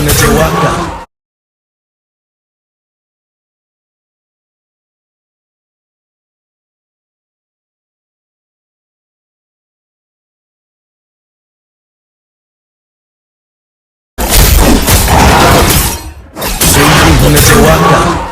unachowaka. Zaidi unachowaka.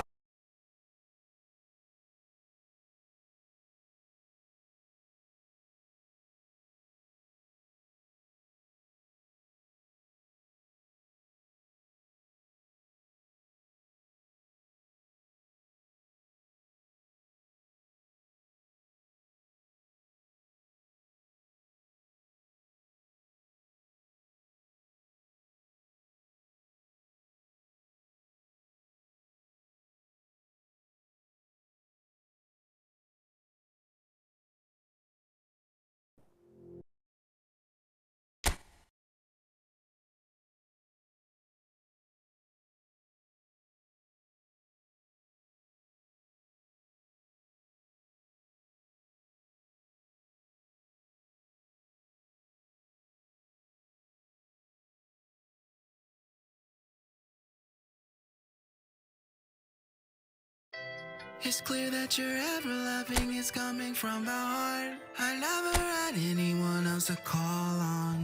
It's clear that your ever-loving is coming from the heart. I never had anyone else to call on.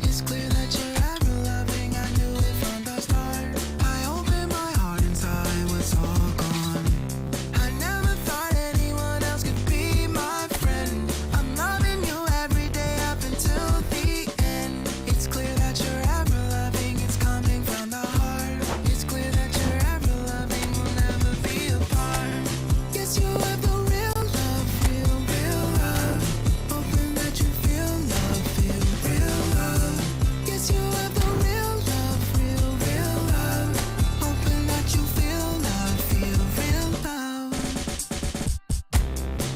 It's clear that you're ever-loving, I knew it from the start. I opened my heart and saw it was all gone. I never thought anyone else could be my friend. I'm loving you every day up until the end. It's clear that you're ever-loving, it's coming from the heart. It's clear that you're ever-loving, we'll never be apart. Yes, you have the real love, real love. Hoping that you feel love, feel real love. Yes, you have the real love, real love. Hoping that you feel love, feel real love.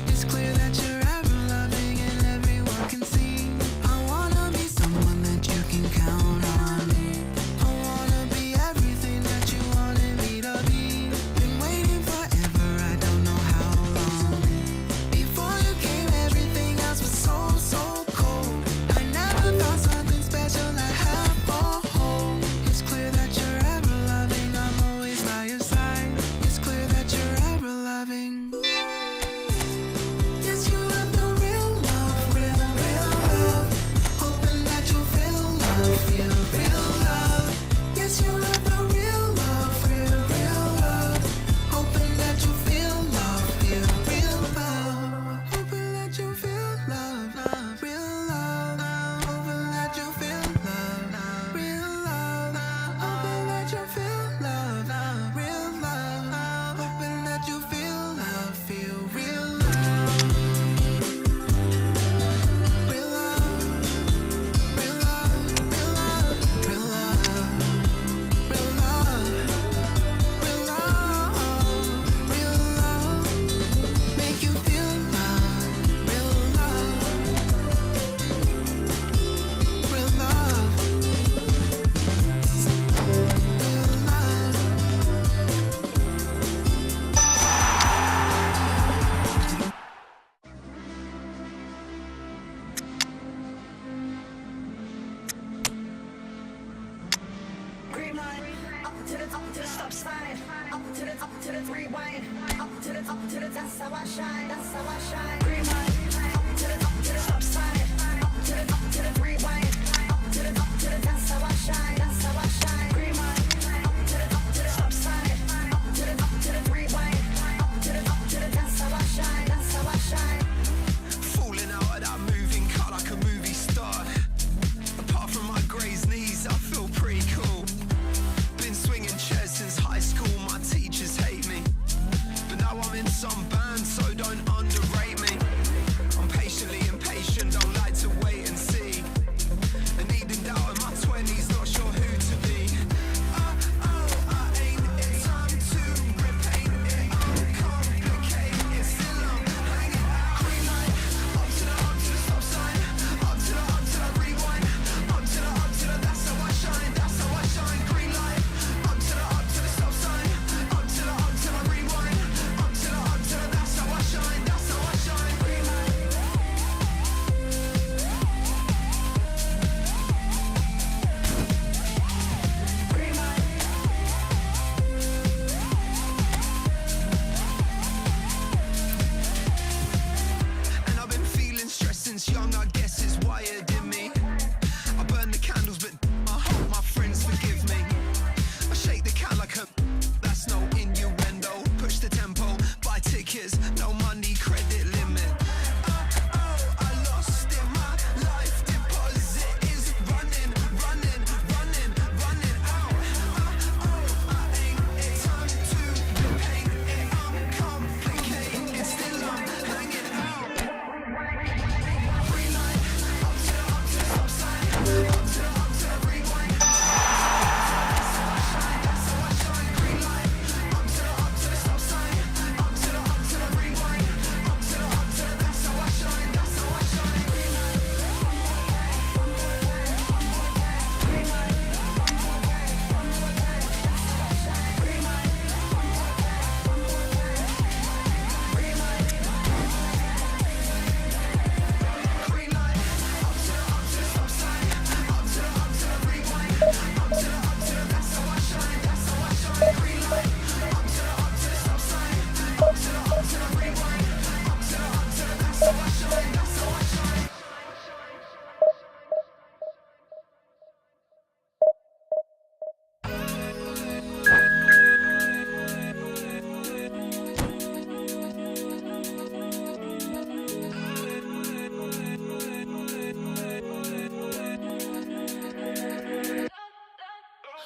It's clear that you're ever loving and everyone can see. I wanna be someone that you can count on. I wanna be everything that you wanted me to be. Been waiting forever, I don't know how long. Before you came, everything else was so cold. I never felt something special I have for home. It's clear that you're ever loving, I'm always by your side. It's clear that you're ever loving. Yes, you have the real love, real love. Hoping that you feel love, feel real love. Yes, you have the real love, real love. Hoping that you feel love, feel real love. Hoping that you feel love, real love. Hoping that you feel love, real love. Hoping that you feel love, real love. Hoping that you feel love, feel real love. Real love, real love, real love, real love, real love, real love, real love. Make you feel love, real love, real love, real love. Green line, up to the stop sign, up to the rewind, up to the that's how I shine, that's how I shine. Green line, up to the stop sign, up to the rewind, up to the that's how I shine, that's how I shine. Green line, up to the stop sign, up to the rewind, up to the that's how I shine, that's how I shine. Falling out of that moving car like a movie star. Apart from my grazed knees, I feel pretty cool. Been swinging chairs since high school, my teachers hate me. But now I'm in some band, so don't underrate me.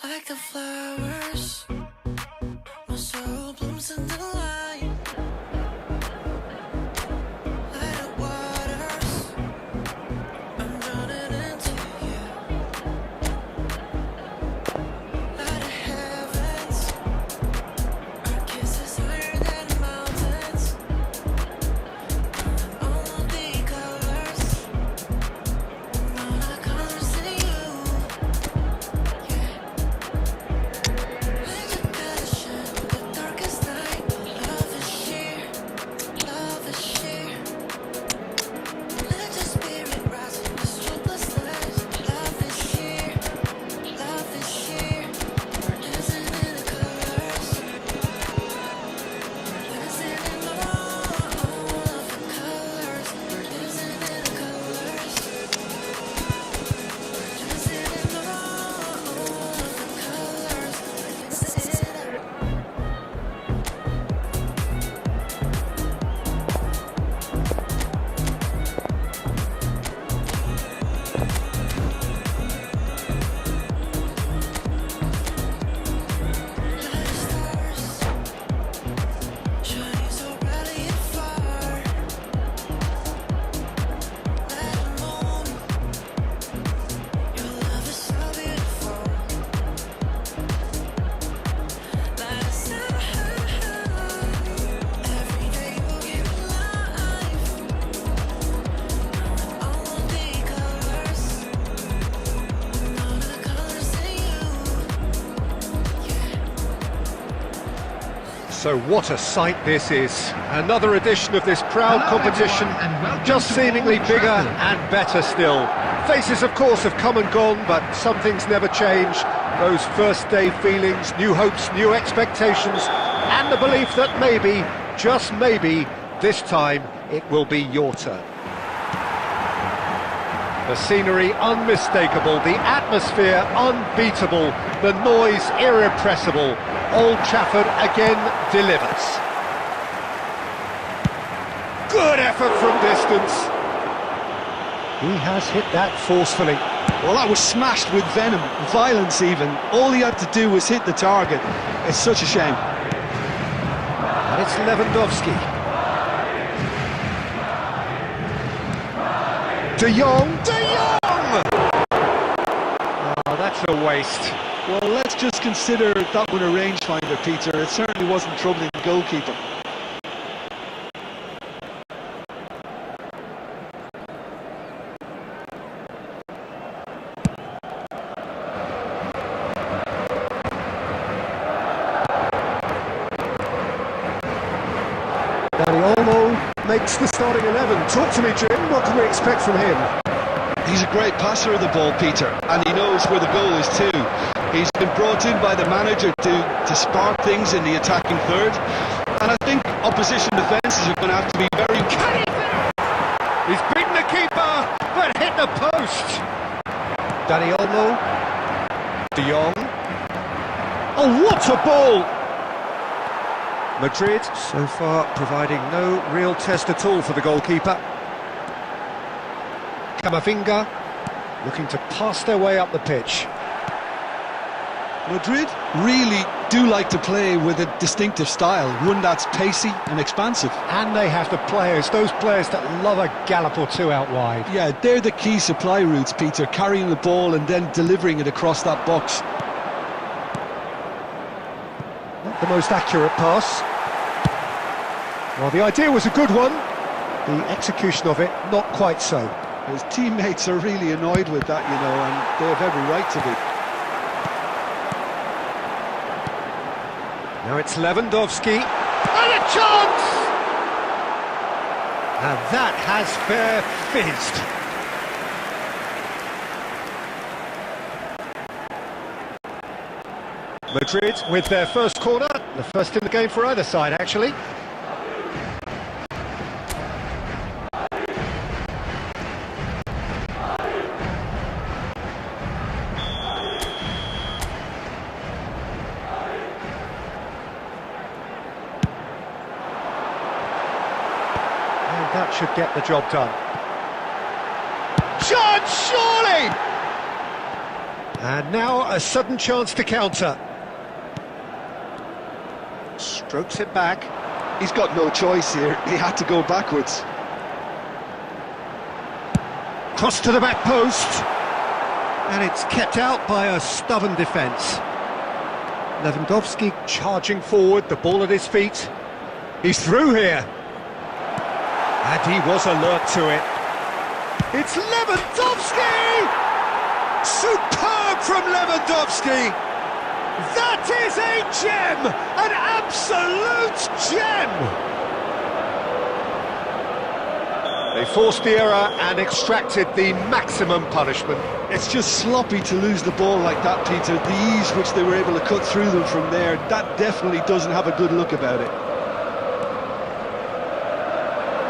like the flowers. My soul blooms in the light. Like the waters, I'm drowning into you. Like the heavens, our kisses higher than mountains. All of the colors, all the colors in you. Yeah. Like the passion, the darkest night. Love is sheer, love is sheer. Let your spirit rise in the sleepless night. Love is sheer, love is sheer. We're dancing in the colors. We're dancing in all of the colors. We're dancing in the colors. We're dancing in all of the colors. We're dancing in the stars, shining so brightly and far. Like the moon, your love is so beautiful. Like the sun, every day you give me life. All of the colors, all the colors in you. Yeah. So what a sight this is. Another edition of this proud competition, just seemingly bigger and better still. Faces, of course, have come and gone, but some things never change. Those first day feelings, new hopes, new expectations, and the belief that maybe, just maybe, this time it will be your turn. The scenery unmistakable, the atmosphere unbeatable, the noise irrepressible. Old Trafford again delivers. Good effort from distance. He has hit that forcefully. Well, that was smashed with venom, violence even. All he had to do was hit the target. It's such a shame. And it's Lewandowski. De Jong. De Jong! Oh, that's a waste. Well, let's just consider that one a rangefinder, Peter. It certainly wasn't troubling the goalkeeper. Dani Olmo makes the starting 11. Talk to me, Jim. What can we expect from him? He's a great passer of the ball, Peter, and he knows where the goal is too. He's been brought in by the manager to spark things in the attacking third, and I think opposition defences are going to have to be very... He's beaten the keeper, but hit the post. Dani Olmo. De Jong. Oh, what a ball! Madrid, so far, providing no real test at all for the goalkeeper. Camavinga, looking to pass their way up the pitch. Madrid really do like to play with a distinctive style, one that's pacey and expansive. And they have the players, those players that love a gallop or two out wide. Yeah, they're the key supply routes, Peter, carrying the ball and then delivering it across that box. Not the most accurate pass. Well, the idea was a good one. The execution of it, not quite so. His teammates are really annoyed with that, you know, and they have every right to be. Now it's Lewandowski. And a chance! And that has fair fizzed. Madrid with their first corner, the first in the game for either side, actually. That should get the job done. Chance, surely! And now a sudden chance to counter. Strokes it back. He's got no choice here. He had to go backwards. Cross to the back post. And it's kept out by a stubborn defence. Lewandowski charging forward, the ball at his feet. He's through here. And he was alert to it. It's Lewandowski! Superb from Lewandowski! That is a gem! An absolute gem! They forced the error and extracted the maximum punishment. It's just sloppy to lose the ball like that, Peter. The ease which they were able to cut through them from there, that definitely doesn't have a good look about it.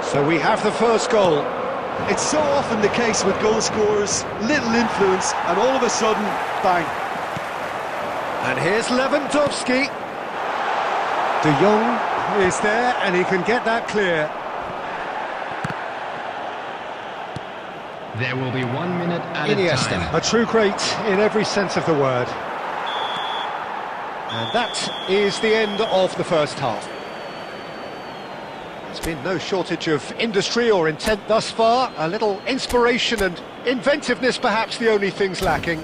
So we have the first goal. It's so often the case with goal scorers, little influence, and all of a sudden, bang. And here's Lewandowski. De Jong is there, and he can get that clear. There will be 1 minute at a time. A true great in every sense of the word. And that is the end of the first half. There's been no shortage of industry or intent thus far. A little inspiration and inventiveness perhaps the only things lacking.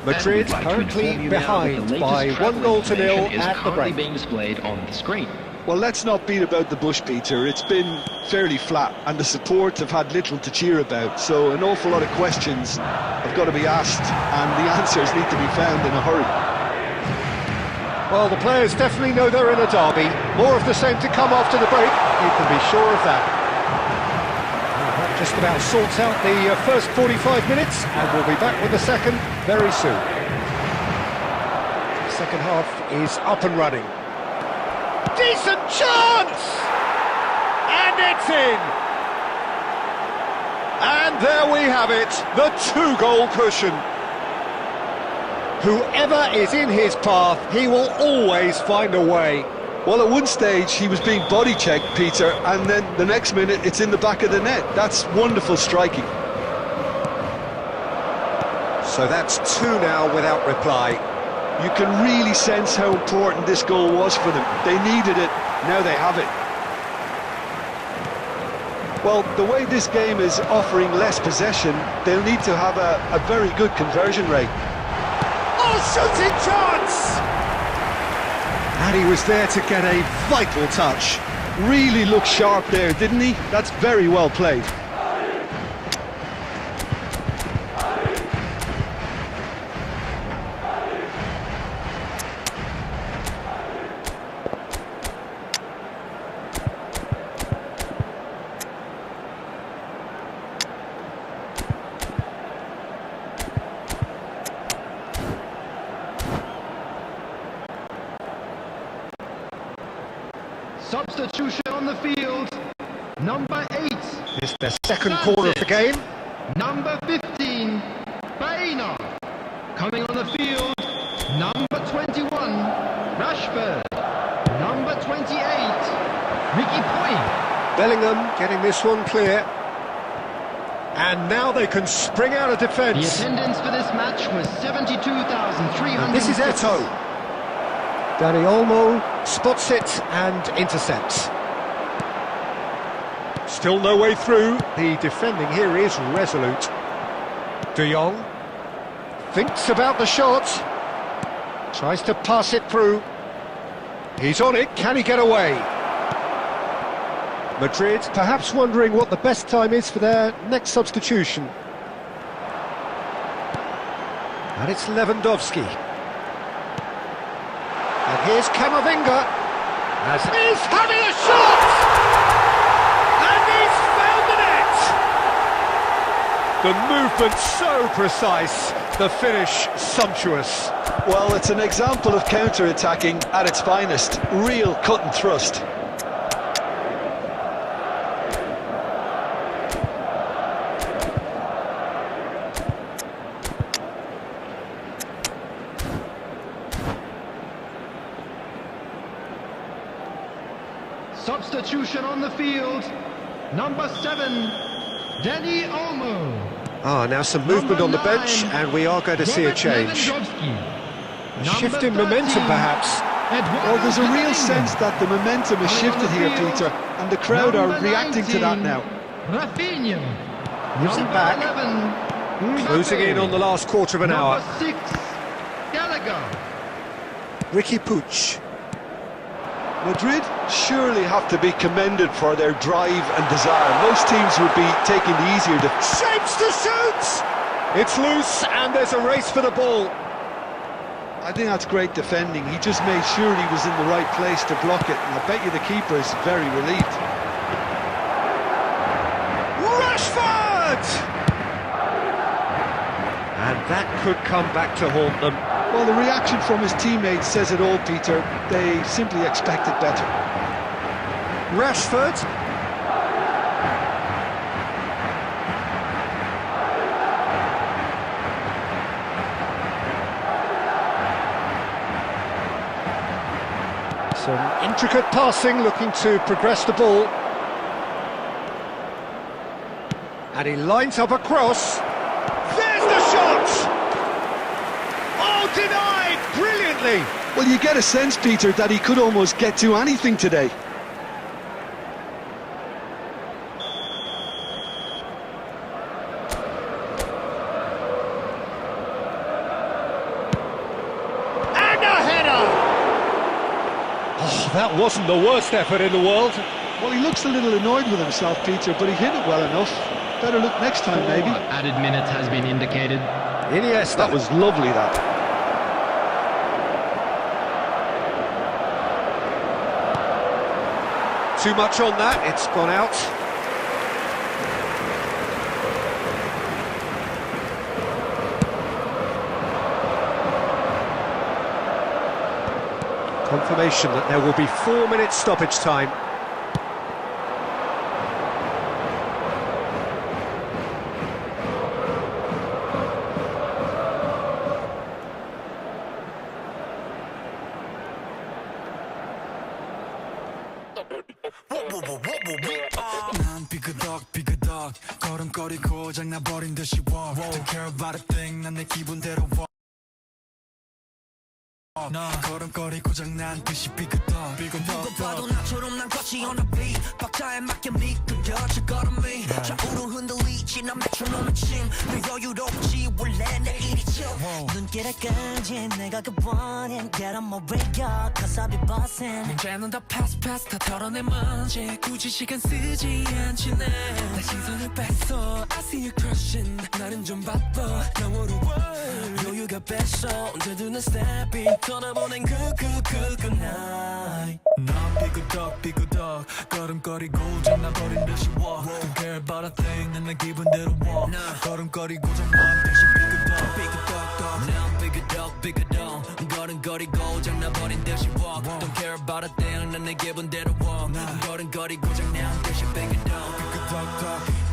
Madrid currently behind by 1-0 at the break. Being displayed on the screen. Well, let's not beat about the bush, Peter. It's been fairly flat, and the support have had little to cheer about, so an awful lot of questions have got to be asked, and the answers need to be found in a hurry. Well, the players definitely know they're in a derby. More of the same to come after the break, you can be sure of that. Well, that just about sorts out the first 45 minutes, and we'll be back with the second very soon. The second half is up and running. Decent chance! And it's in! And there we have it, the 2-goal cushion. Whoever is in his path, he will always find a way. Well, at one stage he was being body-checked, Peter, and then the next minute it's in the back of the net. That's wonderful striking. So that's 2 now without reply. You can really sense how important this goal was for them. They needed it, now they have it. Well, the way this game is offering less possession, they'll need to have a very good conversion rate. Oh, shooting chance! And he was there to get a vital touch. Really looked sharp there, didn't he? That's very well played. Substitution on the field. Number 8. It's the second quarter of the game. Number 15, Baena. Coming on the field, number 21, Rashford. Number 28, Ricky Point. Bellingham getting this one clear. And now they can spring out of The defence. attendance for this match was 72,300. This is Eto'o. Dani Olmo spots it and intercepts. Still no way through. The defending here is resolute. De Jong thinks about the shot. Tries to pass it through. He's on it. Can he get away? Madrid perhaps wondering what the best time is for their next substitution. And it's Lewandowski. And here's Camavinga. As he's having a shot! And he's found the net! The movement so precise, the finish sumptuous. Well, it's an example of counter-attacking at its finest. Real cut and thrust. Substitution on the field. Number 7, Dani Olmo. Now some movement on the bench, and we are going to see a change. A shift in momentum, perhaps. Well, there's a real sense that the momentum has shifted here, Peter, and the crowd are reacting to that now. Gives it back. Closing in on the last quarter of an hour. Ricky Puig. Madrid surely have to be commended for their drive and desire. Most teams would be taking the easier... Shapes to shoot! It's loose, and there's a race for the ball. I think that's great defending. He just made sure he was in the right place to block it, and I bet you the keeper is very relieved. Rashford! And that could come back to haunt them. Well, the reaction from his teammates says it all, Peter. They simply expected better. Rashford. Some intricate passing, looking to progress the ball. And he lines up a cross. There's the shot! Oh, denied! Brilliantly! Well, you get a sense, Peter, that he could almost get to anything today. That wasn't the worst effort in the world. Well, he looks a little annoyed with himself, Peter, but he hit it well enough. Better look next time, maybe. Added minutes has been indicated. Iniesta. That was lovely, that. Too much on that, it's gone out. Confirmation that there will be 4 minutes stoppage time. 난 삐그덕 걸음걸이 고장나버린 듯이 walk Don't care about a thing 난 내 기분대로 walk 걸음걸이 고장난 듯이 삐그덕 누가 봐도 나처럼 난 거치 on the beat 박자에 맞게 미끄러 저 걸음이 좌우로 흔들리지 난 메트로놈의 침늘 여유롭지 원래 내 일이죠 눈길에까지 내가 그번엔 Get on my radio cause I'll be bossing 문제는 다 pass 다 털어내 먼지 굳이 시간 쓰지 않지 내 시선을 뺐어 I see you crushing 나는 좀 바빠 너무 여유가 뺐어 언제든 난 stepping 떠나보낸 그 night 난 삐그덕 걸음걸이 고장나버린 듯이 walk Don't care about a thing 난 내 기분대로 walk 걸음걸이 고장난 듯이 삐그덕 난 삐그덕 걸음걸이 고장나버린 듯이 walk Don't care about a thing 난 내 기분대로 walk 걸음걸이 고장난 듯이 삐그덕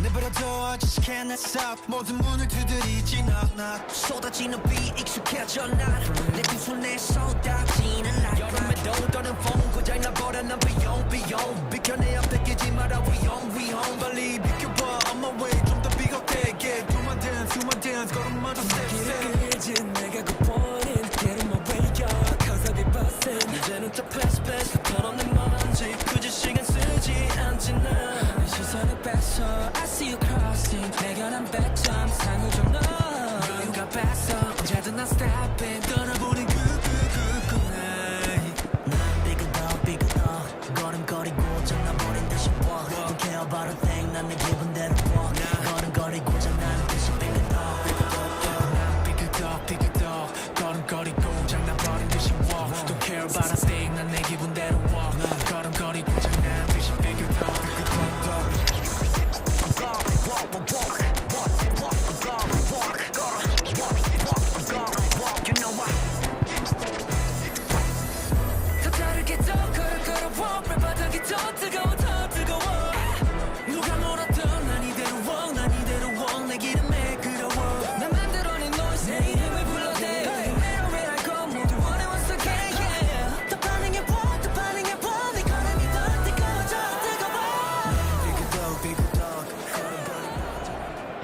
내버려둬 I just can't stop 모든 문을 두드리지 knock 쏟아지는 비 익숙해져 난내 두 손에 쏟아지는 light 여름에도 떠는 风고장나버려 난 비용 비켜내야 뺏기지 마라 위험 빨리 비켜봐 on my way 좀 더 비겁되게 Do my dance 걸음마저 step 길지 내가 굿보인 Get in my way cause I be bustin' 이제는 다 pass 털어내 먼지 굳이 시간 쓰지 않지 난 시선을 뺐어 I see you crossing 내가 난 100점 상을 좀 넣어 여유가 뺐어 언제든 난 stepping 떠나보는 난 삐그덕 걸음걸이 고장나버린 듯이 walk Don't care about a thing 난 내 기분대로 walk 걸음걸이 고장나는 듯이 삐그덕 난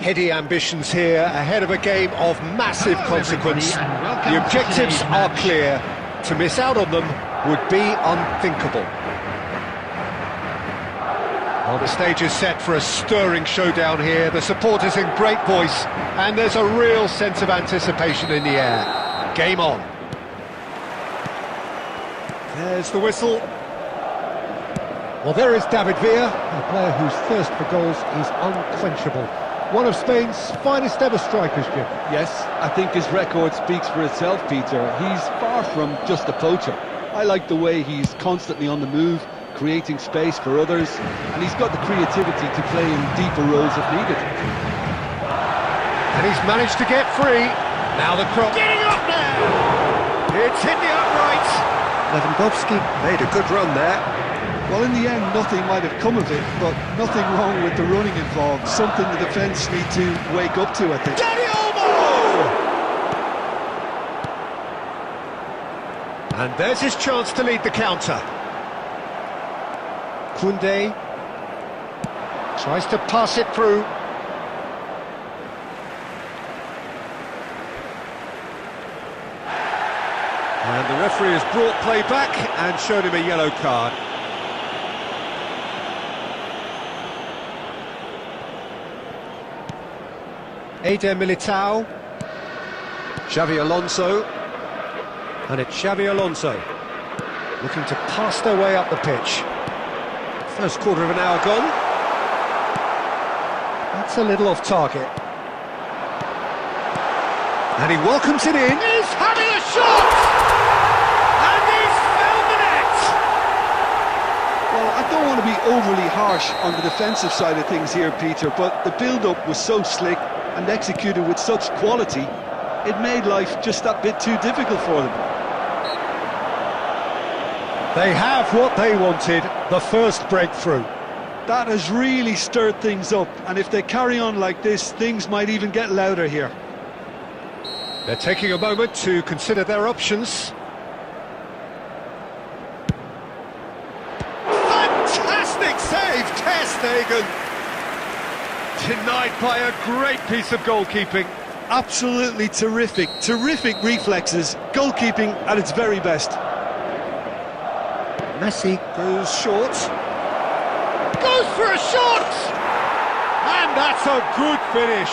heady ambitions here, ahead of a game of massive consequence. The objectives are clear. To miss out on them would be unthinkable. Well, the stage is set for a stirring showdown here. The supporters in great voice, and there's a real sense of anticipation in the air. Game on. There's the whistle. Well, there is David Villa, a player whose thirst for goals is unquenchable. One of Spain's finest ever strikers, Jim. Yes, I think his record speaks for itself, Peter. He's far from just a poacher. I like the way he's constantly on the move, creating space for others, and he's got the creativity to play in deeper roles if needed. And he's managed to get free. Now the cross. Getting up now! It's hit the upright. Lewandowski made a good run there. Well, in the end, nothing might have come of it, but nothing wrong with the running involved. Something the defence need to wake up to, I think. Daddy Olmo! And there's his chance to lead the counter. Koundé tries to pass it through. And the referee has brought play back and showed him a yellow card. Eder Militao, Xavi Alonso, and it's Xavi Alonso looking to pass their way up the pitch. First quarter of an hour gone. That's a little off target. And he welcomes it in. He's having a shot! And he's found the net! Well, I don't want to be overly harsh on the defensive side of things here, Peter, but the build-up was so slick and executed with such quality, it made life just that bit too difficult for them. They have what they wanted, the first breakthrough. That has really stirred things up, and if they carry on like this, things might even get louder here. They're taking a moment to consider their options. Fantastic save, Ter Stegen! Denied by a great piece of goalkeeping. Absolutely terrific reflexes, goalkeeping at its very best. Misi goes short. Goes for a shot! And that's a good finish.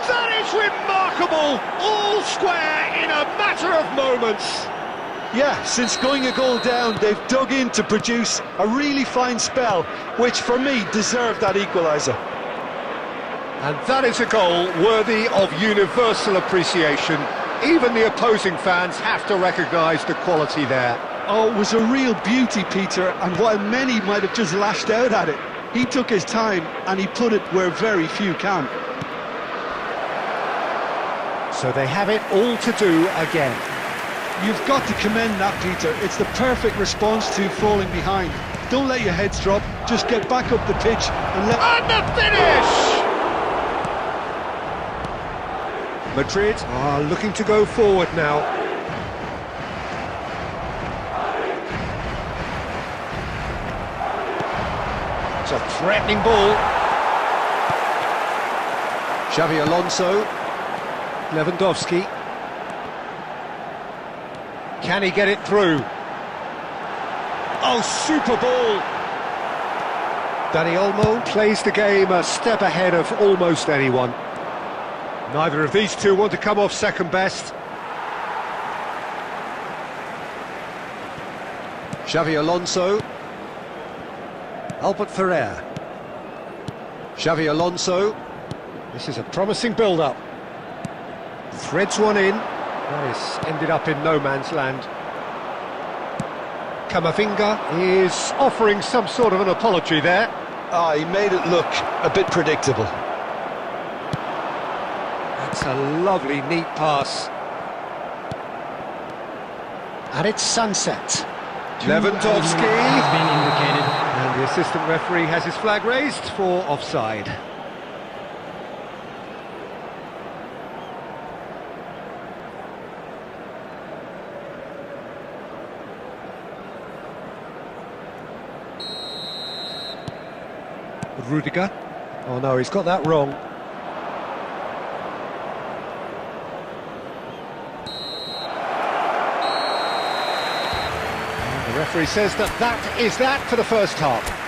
That is remarkable! All square in a matter of moments. Yeah, since going a goal down, they've dug in to produce a really fine spell, which for me deserved that equaliser. And that is a goal worthy of universal appreciation. Even the opposing fans have to recognise the quality there. Oh, it was a real beauty, Peter, and while many might have just lashed out at it, he took his time and he put it where very few can. So they have it all to do again. You've got to commend that, Peter. It's the perfect response to falling behind. Don't let your heads drop, just get back up the pitch and let... And the finish! Madrid are looking to go forward now. It's a threatening ball. Xavi Alonso. Lewandowski. Can he get it through? Oh, super ball! Dani Olmo plays the game a step ahead of almost anyone. Neither of these two want to come off second best. Xavi Alonso. Albert Ferrer. Xavi Alonso. This is a promising build-up. Threads one in. That is ended up in no man's land. Camavinga is offering some sort of an apology there. He made it look a bit predictable. That's a lovely, neat pass. And it's sunset. Lewandowski. Has been indicated. And the assistant referee has his flag raised for offside. Rudiger. Oh no, he's got that wrong. And the referee says that is that for the first half.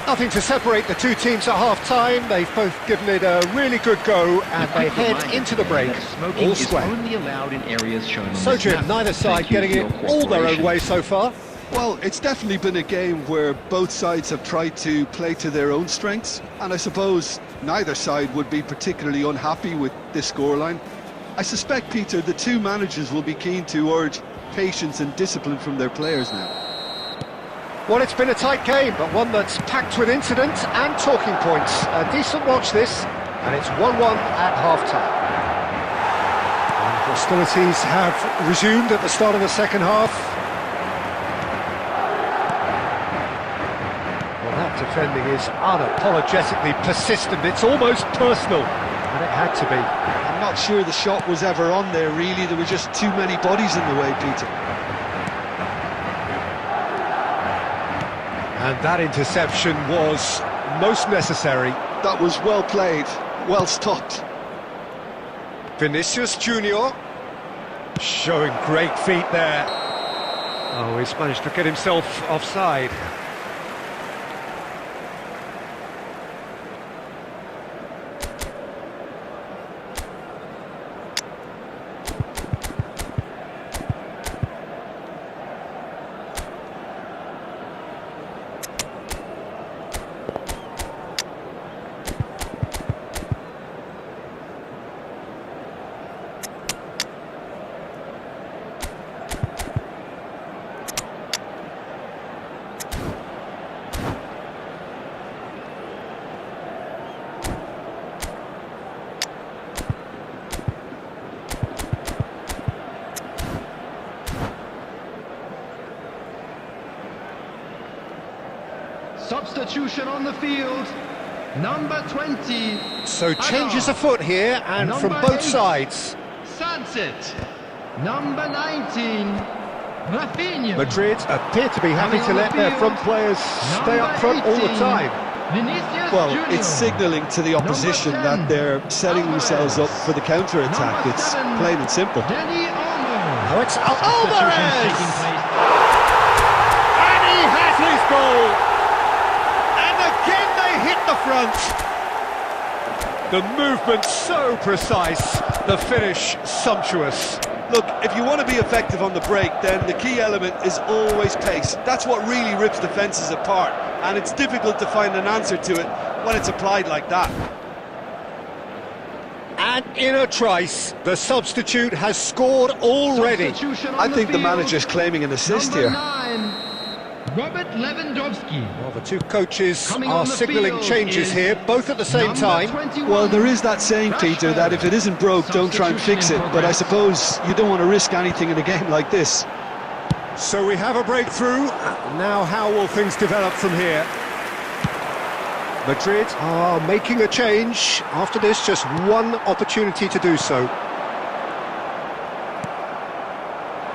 Nothing to separate the two teams at half-time. They've both given it a really good go, and they head into the break all square. Only allowed in areas shown on So Jim, neither side getting it all their own way so far. Well, it's definitely been a game where both sides have tried to play to their own strengths, and I suppose neither side would be particularly unhappy with this scoreline. I suspect, Peter, the two managers will be keen to urge patience and discipline from their players now. Well, it's been a tight game, but one that's packed with incident and talking points. A decent watch this, and it's 1-1 at half-time. And hostilities have resumed at the start of the second half. Well, that defending is unapologetically persistent. It's almost personal, and it had to be. I'm not sure the shot was ever on there, really. There were just too many bodies in the way, Peter. And that interception was most necessary. That was well played, well stopped. Vinicius Junior showing great feet there. Oh, he's managed to get himself offside. Substitution on the field, number 20. So changes afoot here, and Number from both 8. sides. Sunset, number 19. Rafinha. Madrid appear to be happy to let their front players stay up front all the time. Vinicius Well, Junior. it's signalling to the opposition Number 10, that they're setting themselves up for the counter-attack. Number It's 7, plain and simple. Dani Olmo. Oh, it's Substitution Alvarez! taking place. And he has his goal! And again they hit the front! The movement so precise, the finish sumptuous. Look, if you want to be effective on the break, then the key element is always pace. That's what really rips defences apart, and it's difficult to find an answer to it when it's applied like that. And in a trice, the substitute has scored already. Substitution I on think the field. manager's claiming an assist Number here. 9, Robert Lewandowski. Well, the two coaches Coming are on the signalling field changes is here, both at the same number time. 21. Well, there is that saying, Peter, that if it isn't broke, don't try and fix it. But I suppose you don't want to risk anything in a game like this. So we have a breakthrough. Now how will things develop from here? Madrid are making a change. After this, just one opportunity to do so.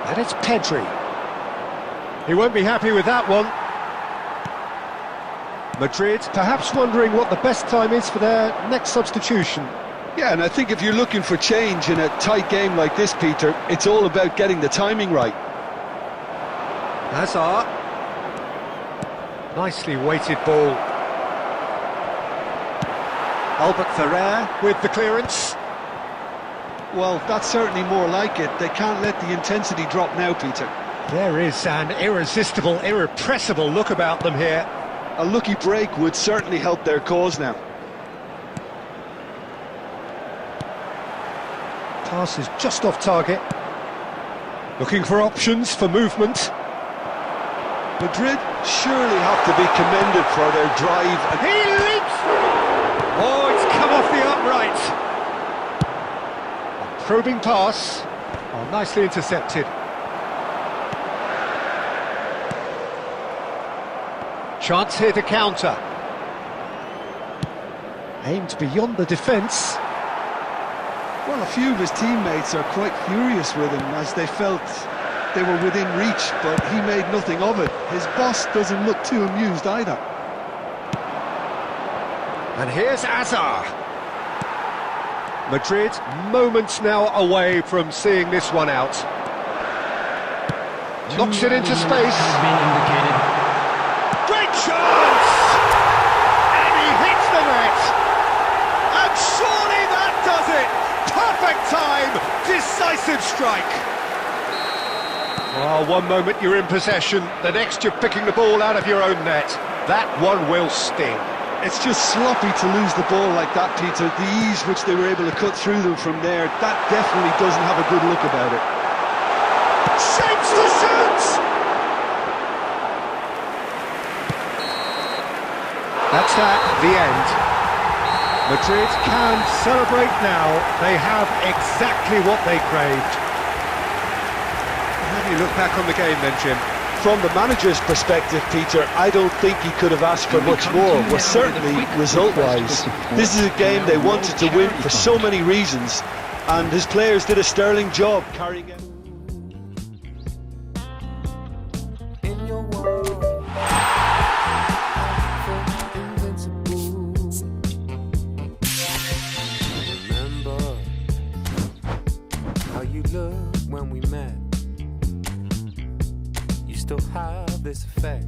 And it's Pedri. He won't be happy with that one. Madrid perhaps wondering what the best time is for their next substitution. Yeah, and I think if you're looking for change in a tight game like this, Peter, it's all about getting the timing right. Hazard. Nicely weighted ball. Albert Ferrer with the clearance. Well, that's certainly more like it. They can't let the intensity drop now, Peter. There is an irresistible, irrepressible look about them here. A lucky break would certainly help their cause now. Pass is just off target. Looking for options for movement. Madrid surely have to be commended for their drive. And He leaps! Oh, it's come off the upright. A probing pass. Oh, nicely intercepted. Chance here to counter. Aimed beyond the defence. well, a few of his teammates are quite furious with him as they felt they were within reach, but he made nothing of it. His boss doesn't look too amused either. And here's Azar. Madrid moments now away from seeing this one out. Knocks it into space. Great chance! And he hits the net! And surely that does it! Perfect time! Decisive strike! Oh, one moment you're in possession, the next you're picking the ball out of your own net. That one will sting. It's just sloppy to lose the ball like that, Peter. The ease which they were able to cut through them from there, that definitely doesn't have a good look about it. Shapes to shoot! That's that, the end. Madrid can celebrate now. They have exactly what they craved. How do you look back on the game then, Jim? From the manager's perspective, Peter, I don't think he could have asked for much more. Well, certainly result-wise. This is a game they wanted to win for so many reasons, and his players did a sterling job carrying it. In your world, I feel invincible. Remember how you looked when we met. Still have this effect.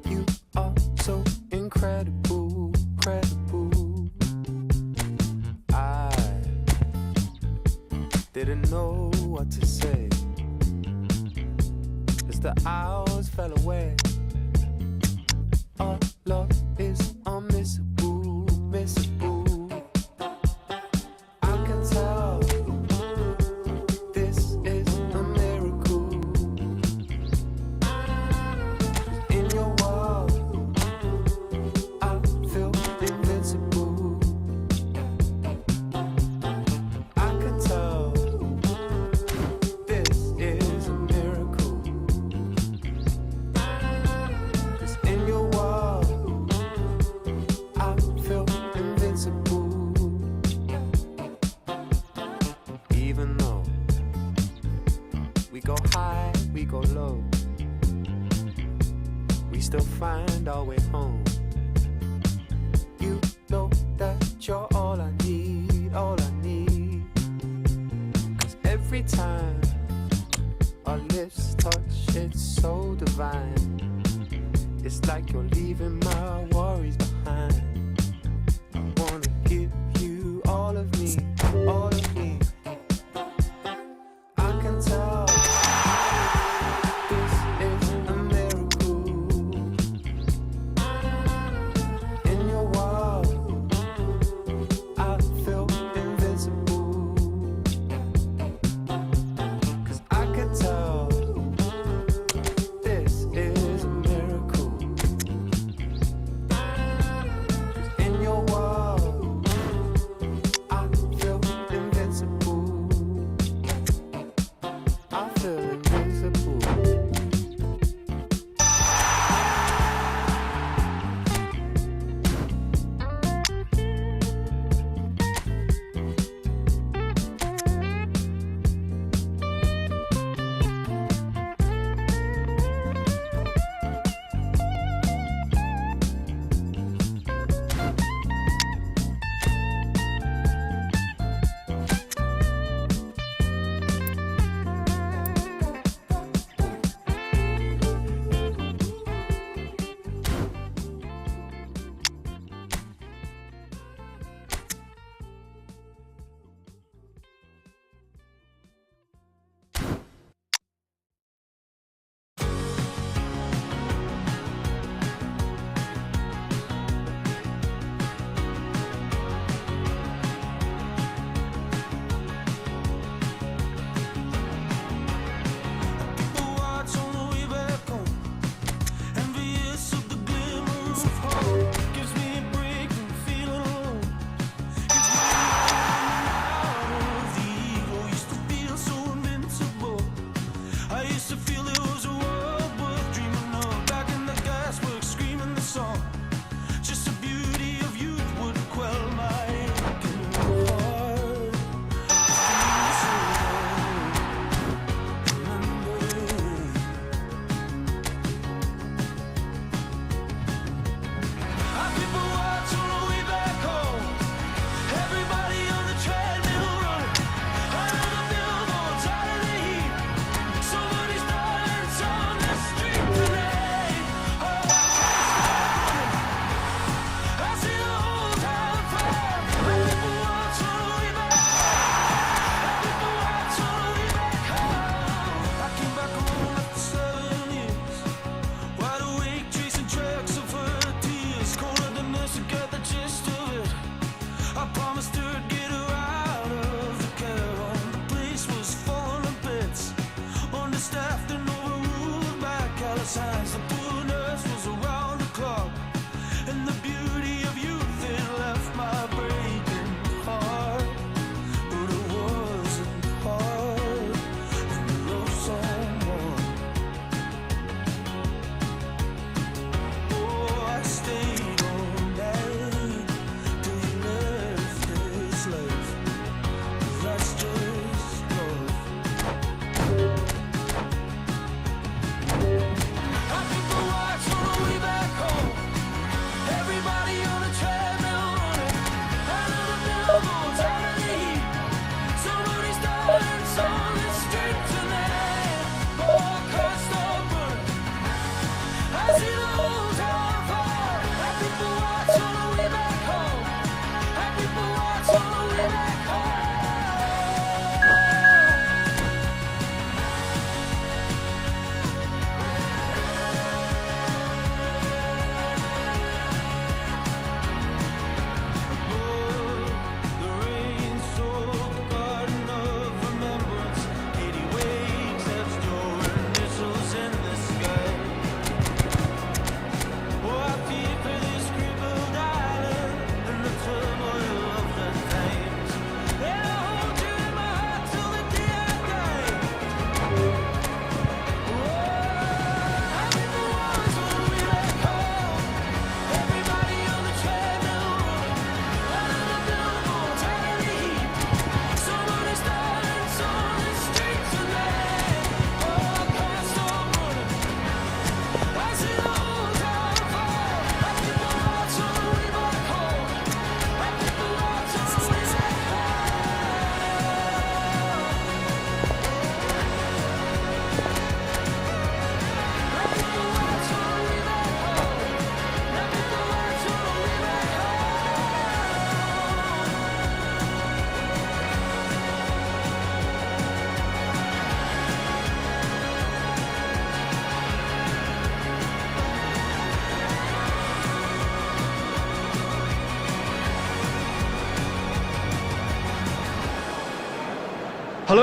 You are so incredible, credible. I didn't know what to say as the hours fell away. Our love is unmissable, missable. I can tell this is a miracle. We go low, we still find our way home. You know that you're all I need, all I need. 'Cause every time our lips touch, it's so divine. It's like you're leaving my worries behind. I wanna give you all of me, all of me. I can tell invincible.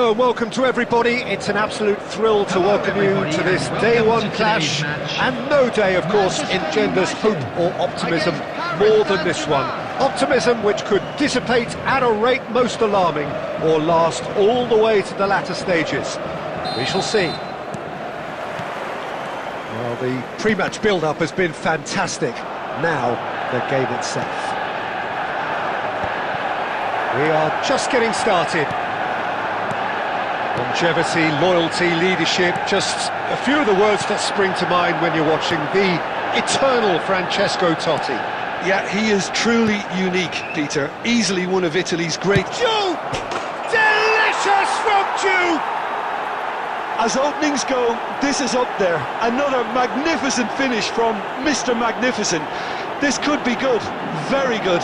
Hello and welcome to everybody. It's an absolute thrill to welcome you to this day one clash, and no day, of course, engenders hope or optimism more than this one. Optimism which could dissipate at a rate most alarming or last all the way to the latter stages. We shall see. Well, the pre-match build-up has been fantastic. Now, the game itself. We are just getting started. Longevity, loyalty, leadership, just a few of the words that spring to mind when you're watching the eternal Francesco Totti. Yeah, he is truly unique, Peter. Easily one of Italy's great... Ju! Delicious from Ju! As openings go, this is up there. Another magnificent finish from Mr. Magnificent. This could be good, very good.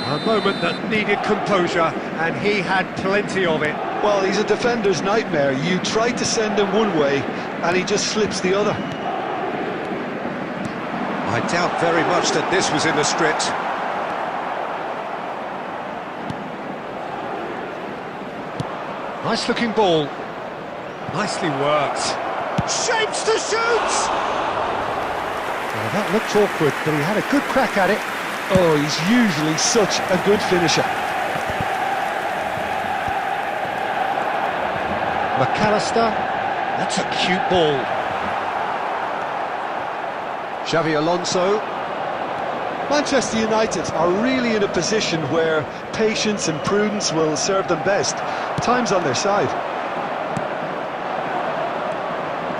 A moment that needed composure, and he had plenty of it. Well, he's a defender's nightmare. You try to send him one way, and he just slips the other. I doubt very much that this was in the script. Nice looking ball. Nicely worked. Shapes to shoot! Well, that looked awkward, but he had a good crack at it. Oh, he's usually such a good finisher. McAllister, that's a cute ball. Xavi Alonso. Manchester United are really in a position where patience and prudence will serve them best. Time's on their side.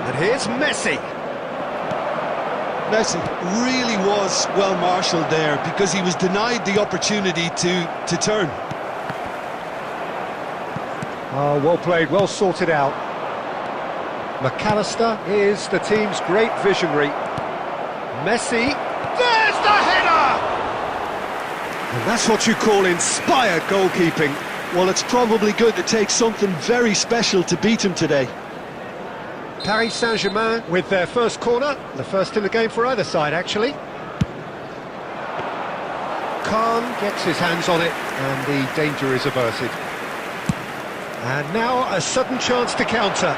And here's Messi. Messi really was well marshalled there because he was denied the opportunity to turn. Oh, well played, well sorted out. McAllister is the team's great visionary. Messi, there's the header! And that's what you call inspired goalkeeping. Well, it's probably going to take something very special to beat him today. Paris Saint-Germain with their first corner, the first in the game for either side, actually. Khan gets his hands on it, and the danger is averted. And now a sudden chance to counter.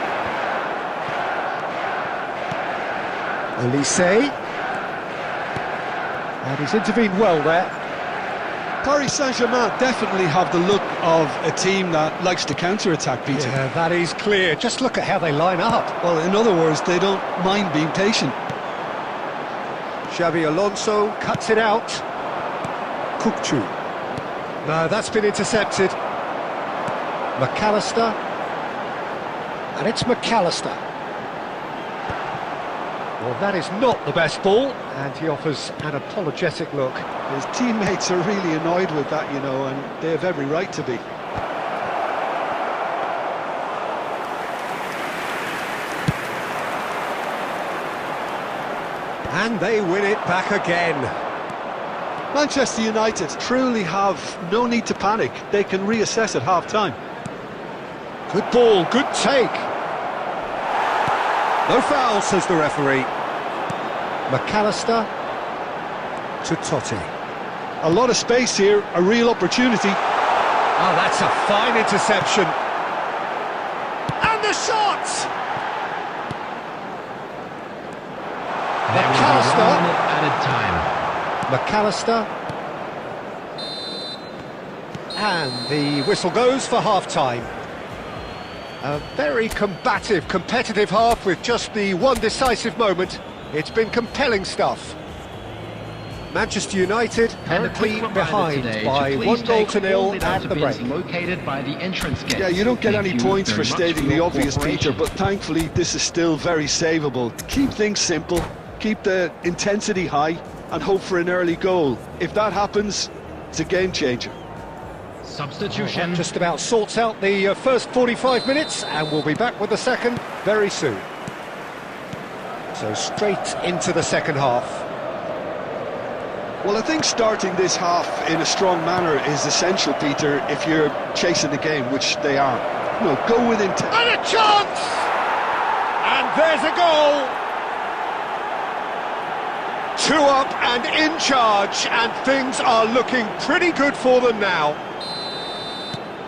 Elise. And he's intervened well there. Paris Saint-Germain definitely have the look of a team that likes to counter-attack, Peter. Yeah, that is clear. Just look at how they line up. Well, in other words, they don't mind being patient. Xavi Alonso cuts it out. Kukçu. No, that's been intercepted. McAllister. And it's McAllister. Well, that is not the best ball, and he offers an apologetic look. His teammates are really annoyed with that, you know, and they have every right to be. And they win it back again. Manchester United truly have no need to panic. They can reassess at half-time. Good ball, good take. No foul, says the referee. McAllister to Totti. A lot of space here, a real opportunity. Oh, that's a fine interception. And the shot! McAllister. Added time. McAllister. And the whistle goes for half-time. A very combative, competitive half with just the one decisive moment. It's been compelling stuff. Manchester United currently behind by 1-0 at the break. Located by the entrance gate. Yeah, you don't get any points for stating the obvious, Peter, but thankfully this is still very savable. Keep things simple, keep the intensity high, and hope for an early goal. If that happens, it's a game changer. Substitution. That just about sorts out the first 45 minutes, and we'll be back with the second very soon. So straight into the second half. Well, I think starting this half in a strong manner is essential, Peter, if you're chasing the game, which they are. No, go with intent. And a chance! And there's a goal! 2 up and in charge, and things are looking pretty good for them now.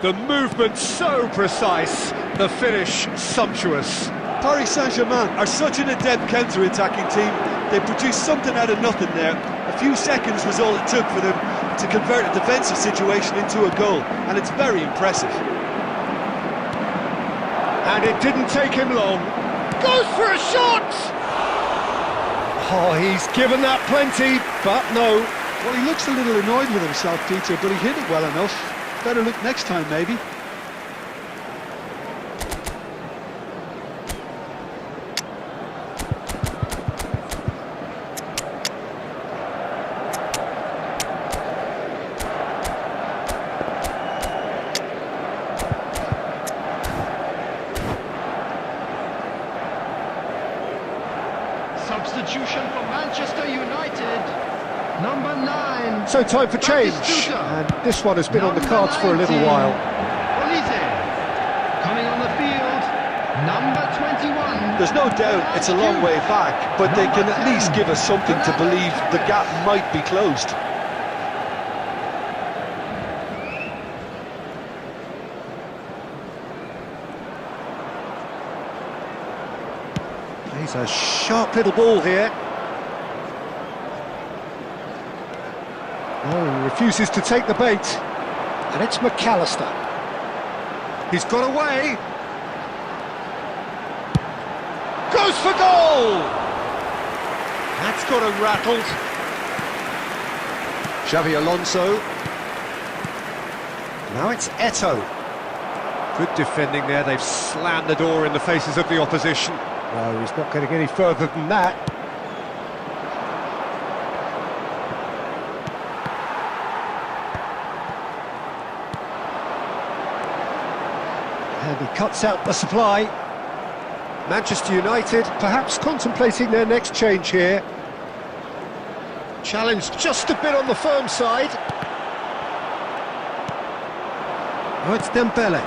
The movement so precise, the finish sumptuous. Paris Saint-Germain are such an adept counter-attacking team. They produced something out of nothing there. A few seconds was all it took for them to convert a defensive situation into a goal, and it's very impressive. And it didn't take him long. Goes for a shot! Oh, he's given that plenty, but no. Well, he looks a little annoyed with himself, Peter, but he hit it well enough. Better look next time, maybe. Substitution for Manchester United. Number 9. So time for change, and this one has been on the cards for a little while. Coming on the field, number 21. There's no doubt it's a long way back, but they can at least give us something to believe the gap might be closed. He's a sharp little ball here. Oh, he refuses to take the bait. And it's McAllister. He's got away. Goes for goal! That's got him rattled. Xavi Alonso. Now it's Eto'o. Good defending there. They've slammed the door in the faces of the opposition. No, he's not going to get any further than that. And he cuts out the supply. Manchester United perhaps contemplating their next change here. Challenge just a bit on the firm side. Oh, it's Dembele.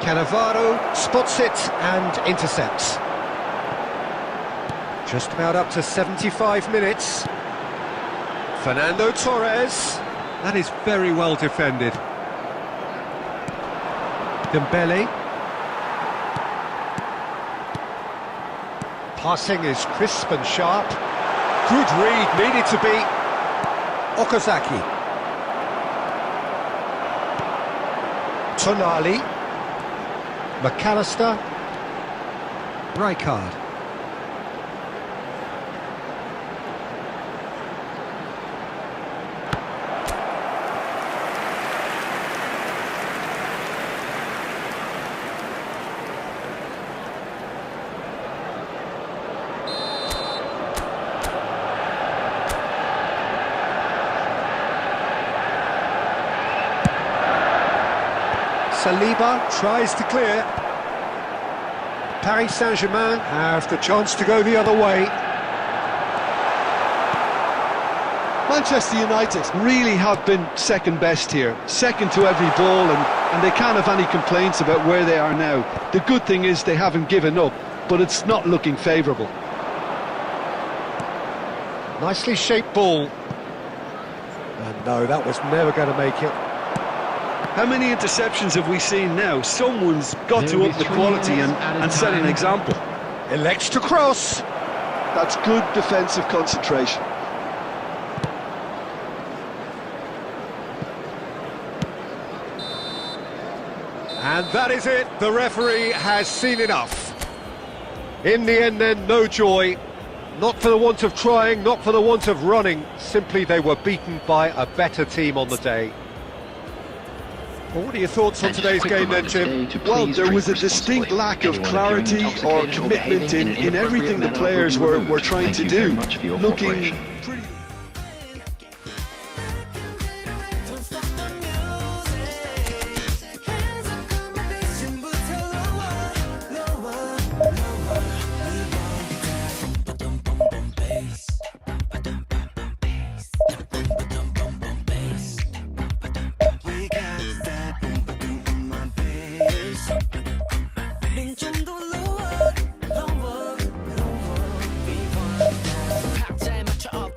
Cannavaro spots it and intercepts. Just about up to 75 minutes. Fernando Torres. That is very well defended. Dembele. Passing is crisp and sharp. Good read, needed to be. Okazaki. Tonali. McAllister, Rijkaard. Saliba tries to clear. Paris Saint-Germain have the chance to go the other way. Manchester United really have been second best here, second to every ball, and they can't have any complaints about where they are now. The good thing is they haven't given up, but it's not looking favourable. Nicely shaped ball. And no, that was never going to make it. How many interceptions have we seen now? Someone's got to up the quality and set an example. Elects to cross. That's good defensive concentration. And that is it. The referee has seen enough. In the end then, no joy. Not for the want of trying, not for the want of running. Simply they were beaten by a better team on the day. Well, what are your thoughts on today's game then, Jim? Well, there was a distinct lack of clarity or commitment in everything the players were trying to do. Looking pretty... 각자에 맞춰 up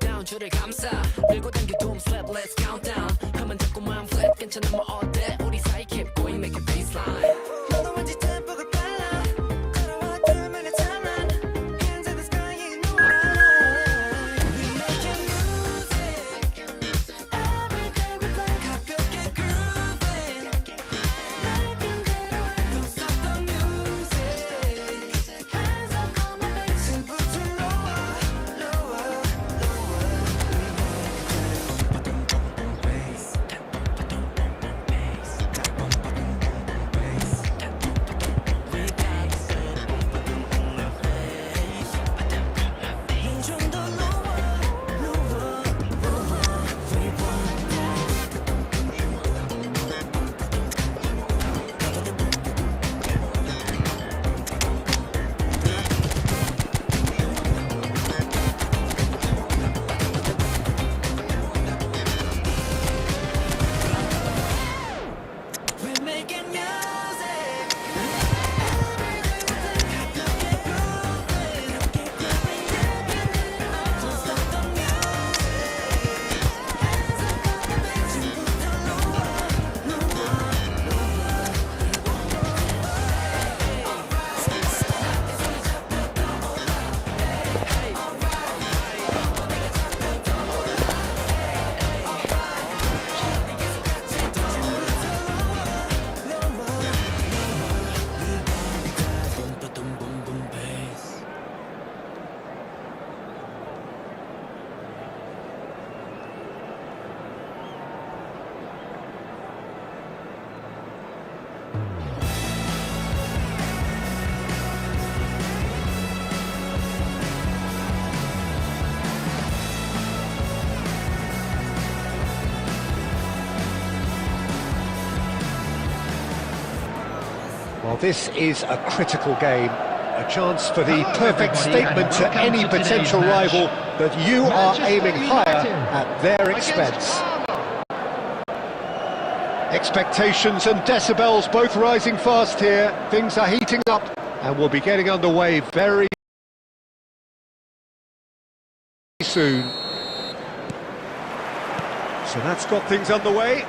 Well, this is a critical game, a chance for the perfect statement to any potential rival that you are aiming higher at their expense. Expectations and decibels both rising fast here. Things are heating up and we'll be getting underway very soon. So that's got things underway.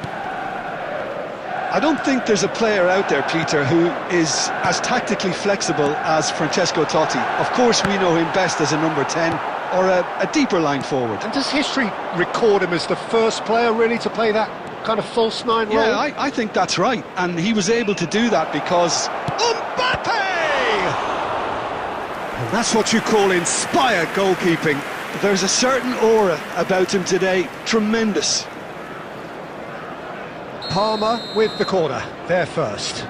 I don't think there's a player out there, Peter, who is as tactically flexible as Francesco Totti. Of course, we know him best as a number 10 or a deeper line forward. And does history record him as the first player really to play that kind of false nine role? Yeah, I think that's right. And he was able to do that because... Mbappe! And that's what you call inspired goalkeeping. There's a certain aura about him today. Tremendous. Palmer with the corner, there first.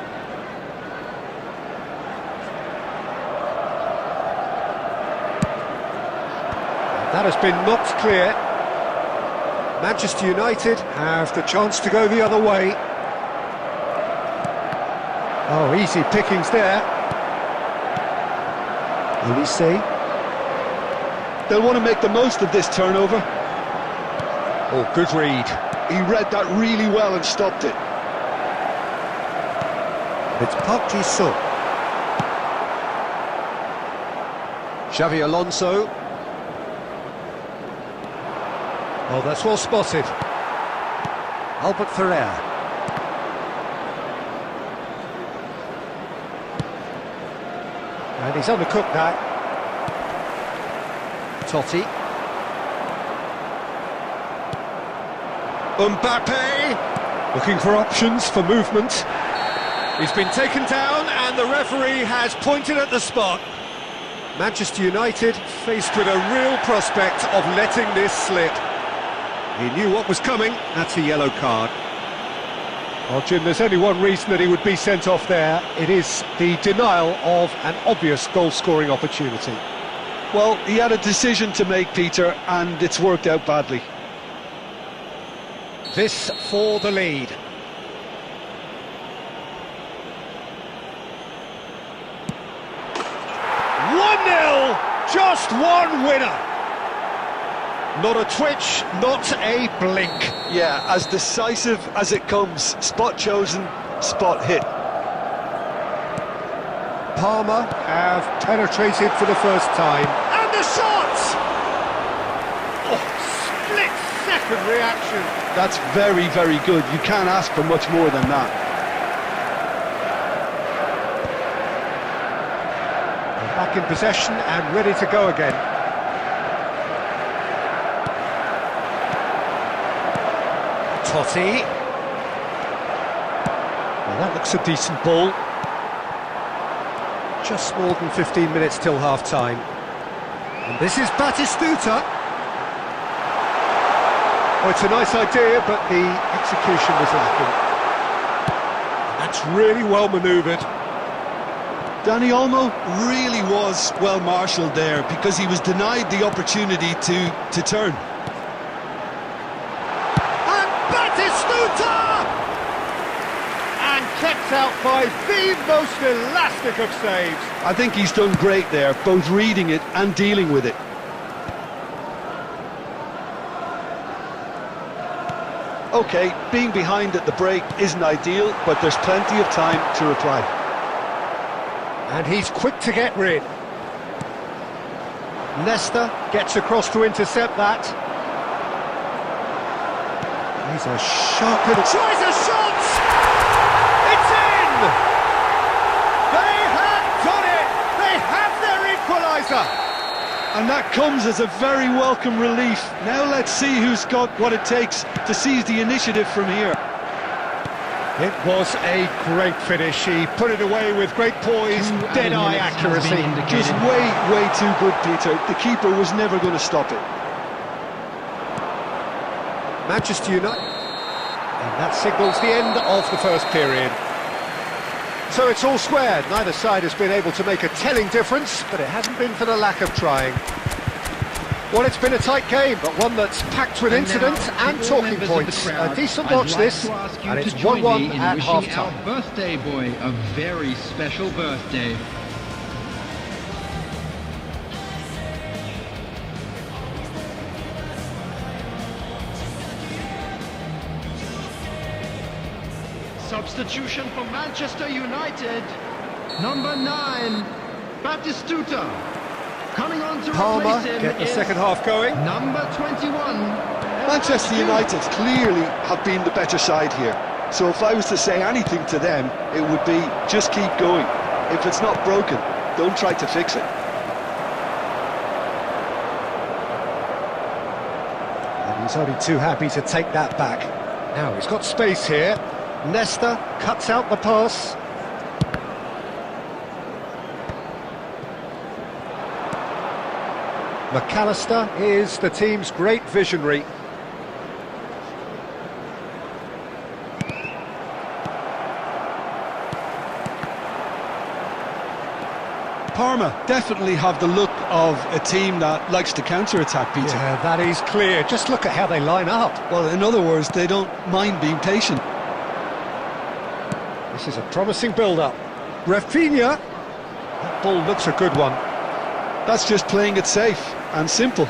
That has been knocked clear. Manchester United have the chance to go the other way. Oh, easy pickings there. Misi. They'll want to make the most of this turnover. Oh, good read. He read that really well and stopped it. It's Park Ji-sung. Xavi Alonso. Oh, that's well spotted. Albert Ferrer. And he's undercooked that. Totti. Mbappe, looking for options for movement. He's been taken down and the referee has pointed at the spot. Manchester United faced with a real prospect of letting this slip. He knew what was coming, that's a yellow card. Well, Jim, there's only one reason that he would be sent off there. It is the denial of an obvious goal-scoring opportunity. Well, he had a decision to make, Peter, and it's worked out badly. This for the lead. Just one winner. Not a twitch, not a blink. Yeah, as decisive as it comes. Spot chosen, spot hit. Palmer have penetrated for the first time. And the shot! Oh, split-second reaction. That's very, very good. You can't ask for much more than that. Back in possession and ready to go again. Totti. Well, that looks a decent ball. Just more than 15 minutes till half-time. And this is Batistuta. Oh, it's a nice idea, but the execution was lacking. That's really well manoeuvred. Dani Olmo really was well marshalled there because he was denied the opportunity to turn. And Batistuta! And kept out by the most elastic of saves. I think he's done great there, both reading it and dealing with it. OK, being behind at the break isn't ideal, but there's plenty of time to reply. And he's quick to get rid. Leicester gets across to intercept that. He's a sharp little... Tries a shot! It's in! They have done it! They have their equaliser! And that comes as a very welcome relief. Now let's see who's got what it takes to seize the initiative from here. It was a great finish. He put it away with great poise, dead-eye accuracy. Just way too good, Peter. The keeper was never going to stop it. Manchester United. And that signals the end of the first period. So it's all squared. Neither side has been able to make a telling difference, but it hasn't been for the lack of trying. Well, it's been a tight game, but one that's packed with incident and talking points. A decent watch this, and it's 1-1 at half-time. Our birthday boy a very special birthday. Substitution for Manchester United. Number 9, Batistuta. Coming on to Palmer replace him get the is second half going. number 21. Manchester United clearly have been the better side here. So if I was to say anything to them, it would be just keep going. If it's not broken, don't try to fix it. And he's only too happy to take that back. Now he's got space here. Nesta cuts out the pass. McAllister is the team's great visionary. Parma definitely have the look of a team that likes to counter-attack, Peter. Yeah, that is clear. Just look at how they line up. Well, in other words, they don't mind being patient. This is a promising build-up. Rafinha. That ball looks a good one. That's just playing it safe and simple.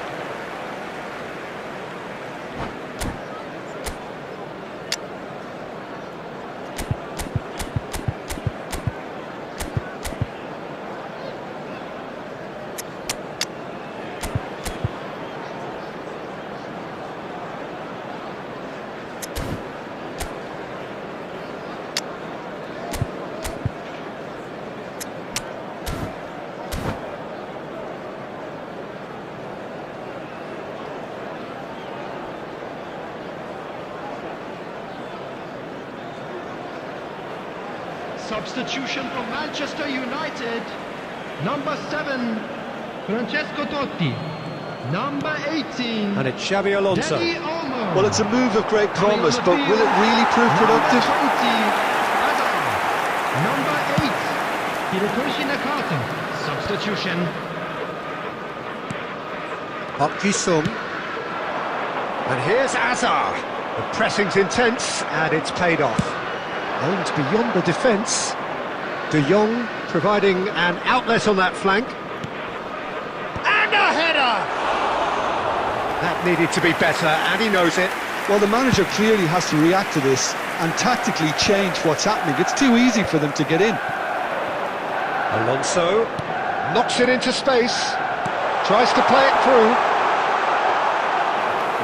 Substitution for Manchester United. Number 7, Francesco Totti. Number 18, And it's Xabi Alonso. Dani Olmo. Well, it's a move of great promise, but will it really prove productive? Number 20, Hirotoshi Nakata. Substitution. Park Ji-sung. And here's Azar. The pressing's intense, and it's paid off. Aimed beyond the defence. De Jong providing an outlet on that flank. And a header! That needed to be better, and he knows it. Well, the manager clearly has to react to this and tactically change what's happening. It's too easy for them to get in. Alonso knocks it into space. Tries to play it through.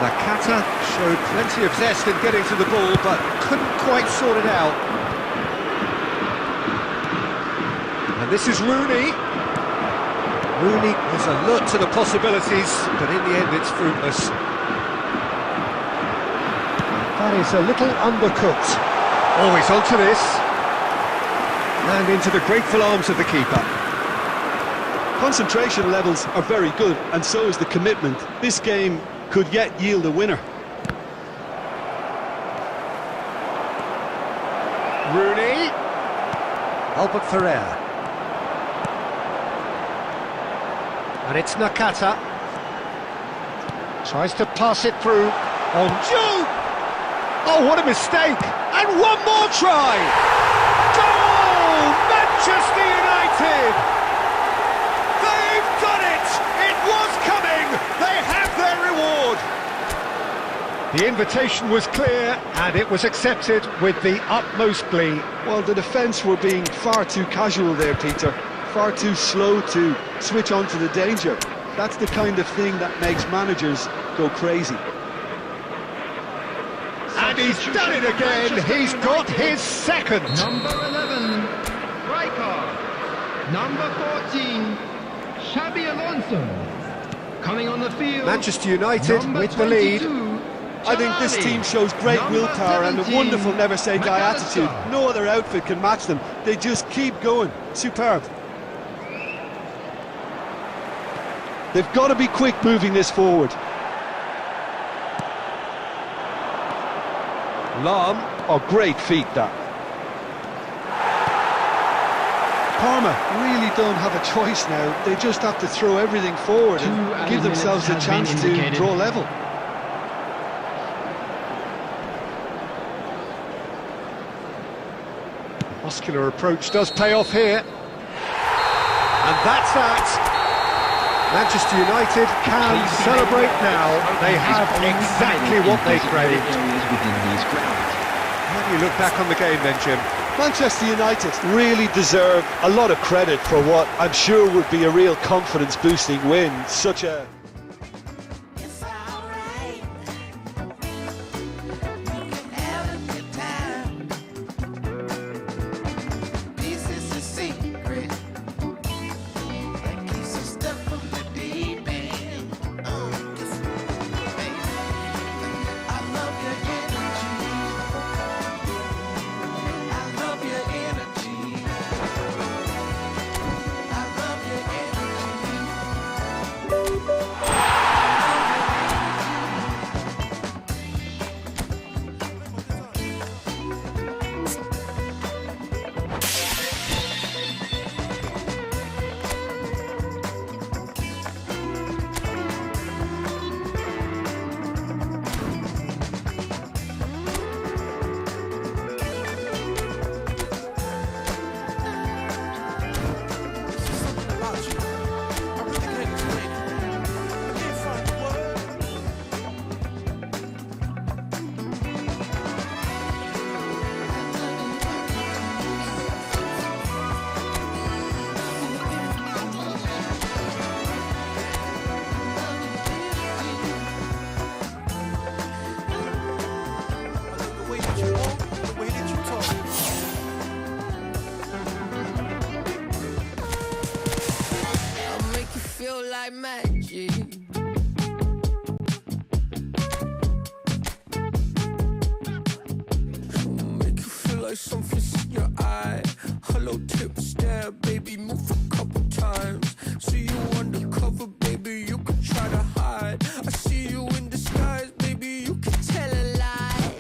Nakata showed plenty of zest in getting to the ball, but couldn't quite sort it out. And this is Rooney. Rooney is alert to the possibilities, but in the end it's fruitless. That is a little undercooked. Always onto this. And into the grateful arms of the keeper. Concentration levels are very good, and so is the commitment. This game could yet yield a winner. Rooney. Albert Ferrer. And it's Nakata. Tries to pass it through on Joe. Oh, what a mistake! And one more try! Goal! Manchester United! They've done it! It was coming! They have their reward! The invitation was clear, and it was accepted with the utmost glee. Well, the defence were being far too casual there, Peter. Far too slow to switch on to the danger. That's the kind of thing that makes managers go crazy. And he's done it again! He's got his second! Number 11, Rijkaard. Number 14, Xabi Alonso. Coming on the field, Manchester United number with the lead. 22, I think this Xavi. team shows great Number willpower and a 17, wonderful never-say-die McAllister. attitude. No other outfit can match them. They just keep going. Superb. They've got to be quick moving this forward. Lahm. Oh, great feat, that. Parma really don't have a choice now. They just have to throw everything forward and give themselves a chance to draw level. Muscular approach does pay off here. And that's that. Manchester United can celebrate now. They have exactly what they craved. How do you look back on the game then, Jim? Manchester United really deserve a lot of credit for what I'm sure would be a real confidence-boosting win. Such a... It's alright. You can have a good time. This is a secret that keeps us stuck from the deep end. Baby, I love your energy. I love your energy. I love your energy. Something about you. I really can't explain it. I can't find the word. The way that you walk, the way that you talk. I'll make you feel like magic. Make you feel like something's in your eye. Hello, tip stare, baby, move a couple times. See you undercover, baby, you can try to hide. I see you in disguise, baby, you can tell a lie.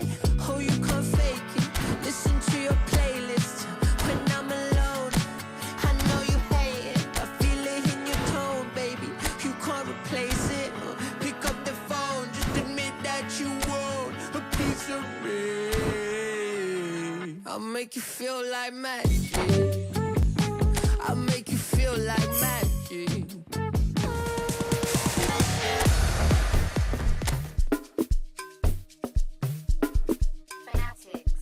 Oh, you can't fake it. Listen to your playlist when I'm alone. I know you hate it. I feel it in your tone, baby. You can't replace it. Pick up the phone, just admit that you want a piece of me. I'll make you feel like magic. I'll make you feel like magic. Fanatics.